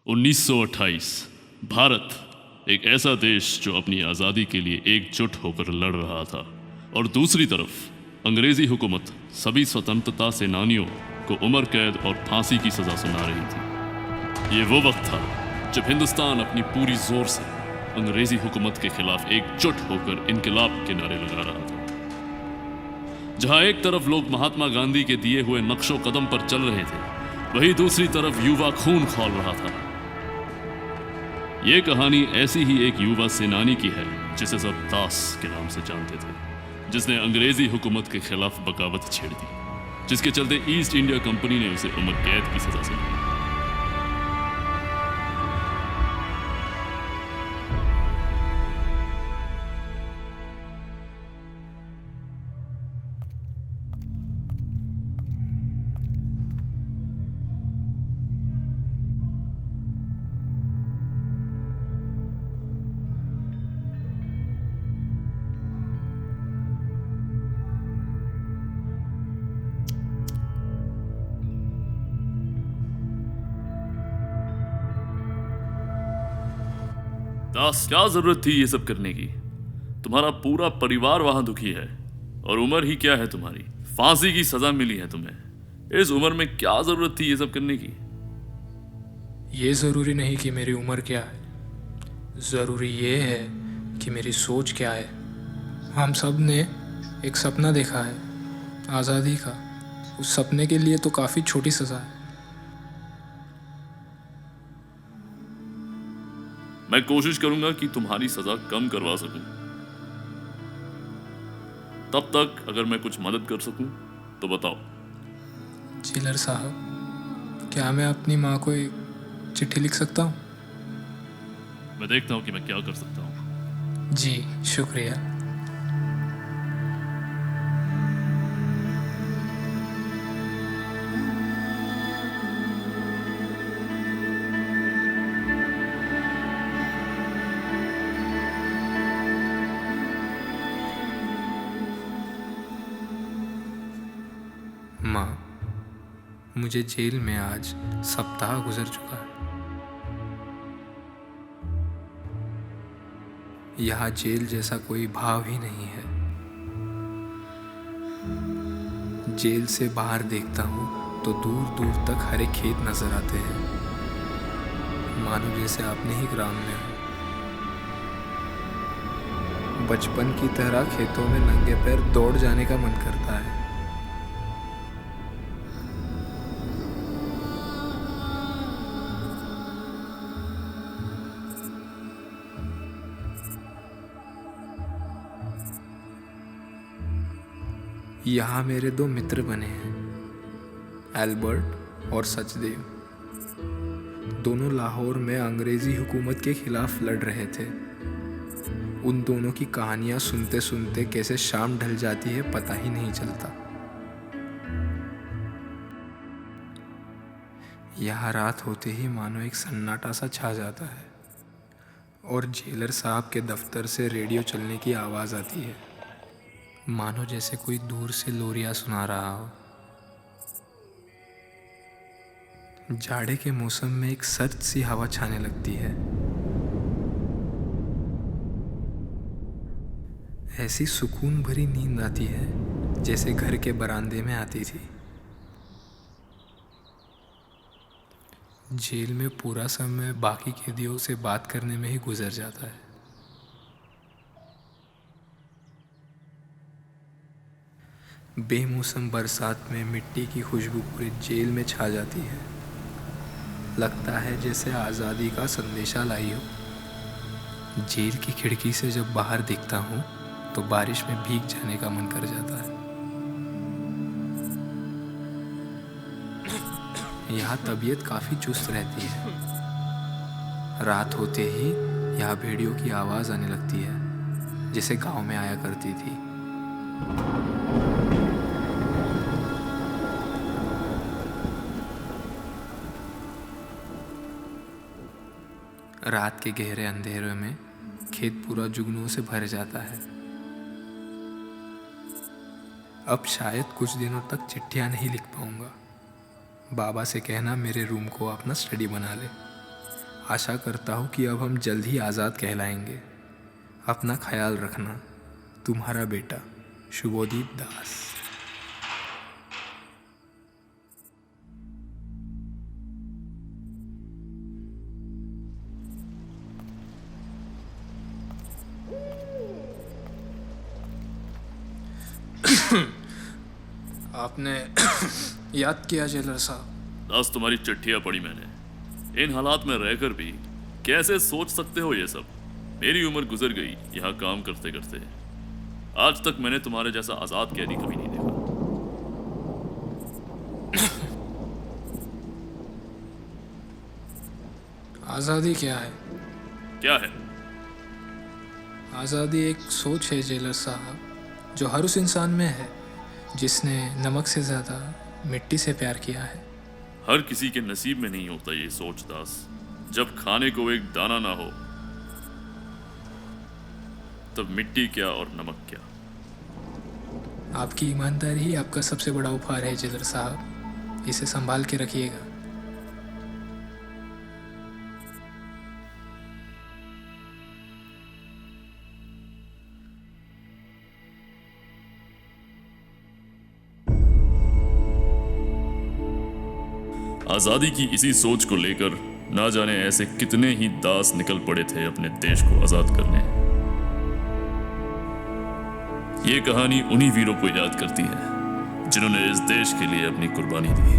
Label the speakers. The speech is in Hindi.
Speaker 1: 1928 भारत एक ऐसा देश जो अपनी आज़ादी के लिए एकजुट होकर लड़ रहा था और दूसरी तरफ अंग्रेज़ी हुकूमत सभी स्वतंत्रता सेनानियों को उम्र कैद और फांसी की सज़ा सुना रही थी। ये वो वक्त था जब हिंदुस्तान अपनी पूरी जोर से अंग्रेज़ी हुकूमत के खिलाफ एकजुट होकर इनकलाब के नारे लगा रहा था। जहां एक तरफ लोग महात्मा गांधी के दिए हुए नक्शो कदम पर चल रहे थे, वहीं दूसरी तरफ युवा खून खौल रहा था। ये कहानी ऐसी ही एक युवा सेनानी की है जिसे सब दास के नाम से जानते थे, जिसने अंग्रेजी हुकूमत के खिलाफ बगावत छेड़ दी, जिसके चलते ईस्ट इंडिया कंपनी ने उसे उम्र कैद की सजा सुनाई। दास, क्या जरूरत थी ये सब करने की? तुम्हारा पूरा परिवार वहां दुखी है और उम्र ही क्या है तुम्हारी, फांसी की सजा मिली है तुम्हें। इस उम्र में क्या जरूरत थी ये सब करने की?
Speaker 2: ये ज़रूरी नहीं कि मेरी उम्र क्या है, ज़रूरी ये है कि मेरी सोच क्या है। हम सब ने एक सपना देखा है, आज़ादी का। उस सपने के लिए तो काफ़ी छोटी सज़ा है।
Speaker 1: मैं कोशिश करूंगा कि तुम्हारी सजा कम करवा सकूं। तब तक अगर मैं कुछ मदद कर सकूं तो बताओ।
Speaker 2: जेलर साहब, क्या मैं अपनी माँ को एक चिट्ठी लिख सकता हूँ?
Speaker 1: मैं देखता हूं कि मैं क्या कर सकता हूं।
Speaker 2: जी, शुक्रिया। माँ, मुझे जेल में आज सप्ताह गुजर चुका है। यहाँ जेल जैसा कोई भाव ही नहीं है। जेल से बाहर देखता हूँ तो दूर दूर तक हरे खेत नजर आते हैं, मानो जैसे अपने ही ग्राम में हो। बचपन की तरह खेतों में नंगे पैर दौड़ जाने का मन करता है। यहाँ मेरे दो मित्र बने हैं, एल्बर्ट और सचदेव। दोनों लाहौर में अंग्रेजी हुकूमत के खिलाफ लड़ रहे थे। उन दोनों की कहानियाँ सुनते सुनते कैसे शाम ढल जाती है पता ही नहीं चलता। यहाँ रात होते ही मानो एक सन्नाटा सा छा जाता है और जेलर साहब के दफ्तर से रेडियो चलने की आवाज़ आती है, मानो जैसे कोई दूर से लोरिया सुना रहा हो। जाड़े के मौसम में एक सर्द सी हवा छाने लगती है। ऐसी सुकून भरी नींद आती है जैसे घर के बरामदे में आती थी। जेल में पूरा समय बाकी कैदियों से बात करने में ही गुजर जाता है। बेमौसम बरसात में मिट्टी की खुशबू पूरे जेल में छा जाती है। लगता है जैसे आज़ादी का संदेशा लाई हो। जेल की खिड़की से जब बाहर देखता हूँ तो बारिश में भीग जाने का मन कर जाता है। यहाँ तबीयत काफ़ी चुस्त रहती है। रात होते ही यहाँ भेड़ियों की आवाज़ आने लगती है, जैसे गांव में आया करती थी। रात के गहरे अंधेरे में खेत पूरा जुगनुओं से भर जाता है। अब शायद कुछ दिनों तक चिट्ठियाँ नहीं लिख पाऊंगा। बाबा से कहना मेरे रूम को अपना स्टडी बना ले। आशा करता हूँ कि अब हम जल्द ही आज़ाद कहलाएंगे। अपना ख्याल रखना, तुम्हारा बेटा शुभोदीप दास। आपने याद किया जेलर साहब।
Speaker 1: दास, तुम्हारी चिट्ठियां पढ़ी मैंने। इन हालात में रहकर भी कैसे सोच सकते हो ये सब? मेरी उम्र गुजर गई यहाँ काम करते करते। आज तक मैंने तुम्हारे जैसा आजाद कैदी कभी नहीं देखा।
Speaker 2: आज़ादी क्या है?
Speaker 1: क्या है?
Speaker 2: आज़ादी एक सोच है जेलर साहब, जो हर उस इंसान में है जिसने नमक से ज़्यादा मिट्टी से प्यार किया है।
Speaker 1: हर किसी के नसीब में नहीं होता ये सोच दास। जब खाने को एक दाना ना हो तब मिट्टी क्या और नमक क्या।
Speaker 2: आपकी ईमानदारी ही आपका सबसे बड़ा उपहार है जेलर साहब, इसे संभाल के रखिएगा।
Speaker 1: आजादी की इसी सोच को लेकर ना जाने ऐसे कितने ही दास निकल पड़े थे अपने देश को आजाद करने। ये कहानी उन्हीं वीरों को याद करती है जिन्होंने इस देश के लिए अपनी कुर्बानी दी।